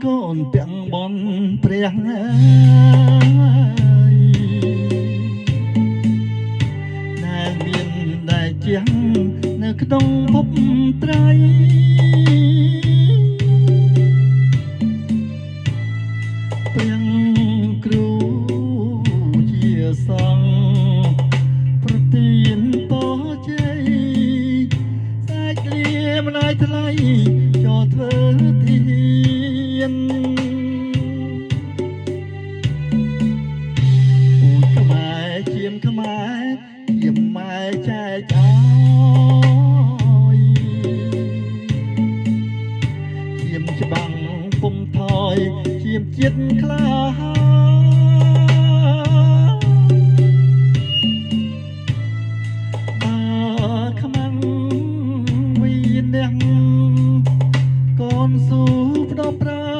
កូនទាំងបនព្រះដែលមានដែលជាងនៅក្នុងភពត្រីព្រះគ្រូជាសង្ឃប្រទានពរជ័យសាច់លាម្លាយថ្លៃចូលធ្វើទានពូជខ្មែរជាមខ្មែរជាម៉ែចែកឲ្យជាមច្បាំងពុំថយជាមចិត្តក្លាខ្មាំងវីអ្នកកូនស៊ូផ្ដោប្រា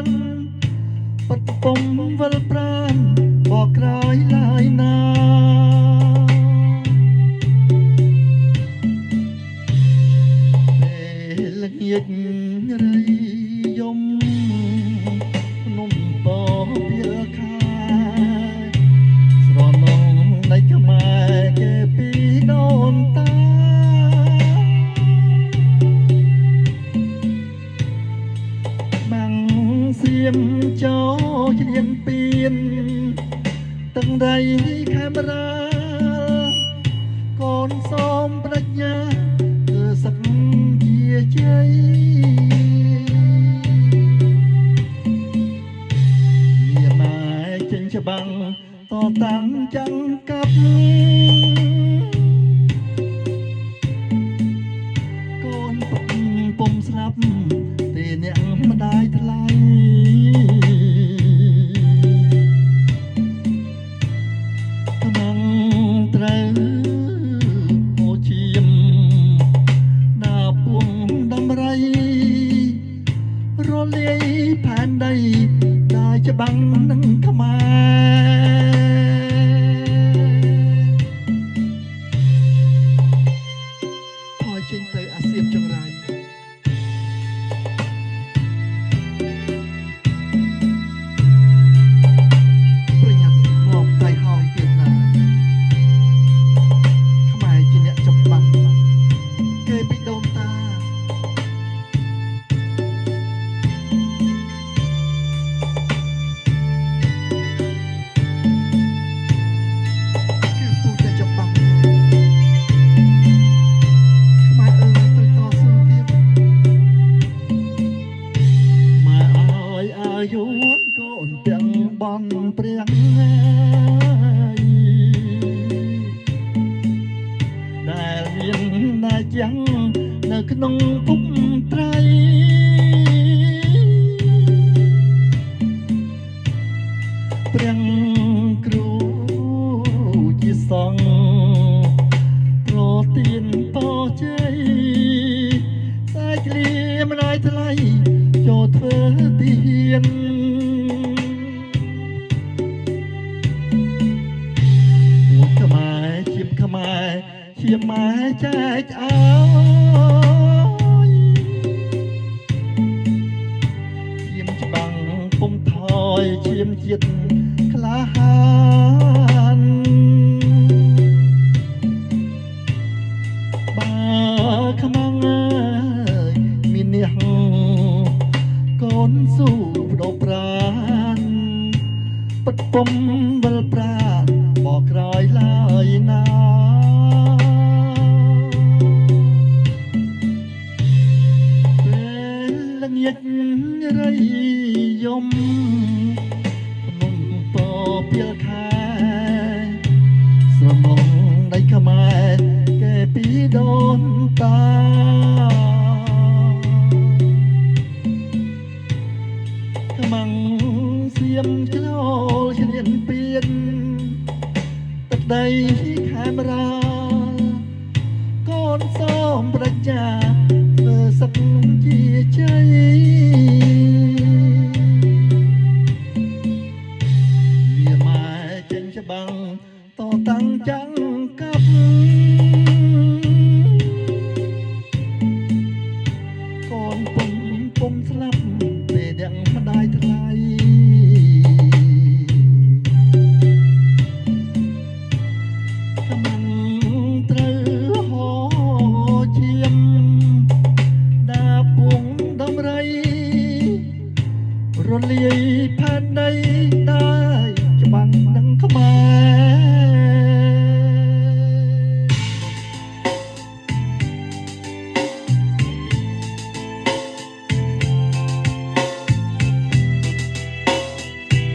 នបិទពុំវិលប្រានបកក្រោយឡើយណាពេលល្ងាចរីយំនំបពីលខាស្រណងនៃខ្មែរគេពីដូនតាបាំងសៀមចោជ្រៀងពៀនទាំងដៃខេមរាកូនសូមប្រាជ្ញាគឺសឹកជាជ័យមានម៉ែចេញច្បាំងតតាំងចាំងកាប់កូនពុំស្លាប់ទេអ្នកម្ដាយថ្លៃត្រូវអូឈាមណាពួងដំរីរលាយផែនដីដែលច្បាំងនឹងខ្មែរថយចេញទៅអាសៀមចង្រៃប្រញាប់មកដៃហោងទៀតណាគេពីដូនតាគឺពូតែចំបាំងខ្មែរអើយត្រូវតស៊ូទៀតម៉ែអើយអាយុកូនទាំងបនព្រះដែលមានតែជាងនៅក្នុងភពត្រីព្រះគ្រូជាសង្ឃប្រទានពរជ័យសាច់លាម្ដាយថ្លៃចូលធ្វើទានមួយខ្មែរជាខ្មែរជាម៉ែចែកឲ្យឈាមច្បាំងពុំថយឈាមជាតិក្លាហានបើខ្មាំងអើយមានអ្នកកូនស៊ូបដោប្រានពិតពុំវិលប្រានបកក្រោយឡើយណាល្ងាចរីយំនំពពីលខាស្រមងដៃខ្មែរគេពីដូនតាខ្មាំងសៀមឆ្លោឆ្លៀនពៀនទឹកដីខេមរាកូនសូមប្រាជ្ញាធ្វើសឹកជាជ័យវាម៉ែចេញច្បាំងតតាំងចាំងកាប់កូនពុំស្លាប់ពេលទាំង លាយផែនដី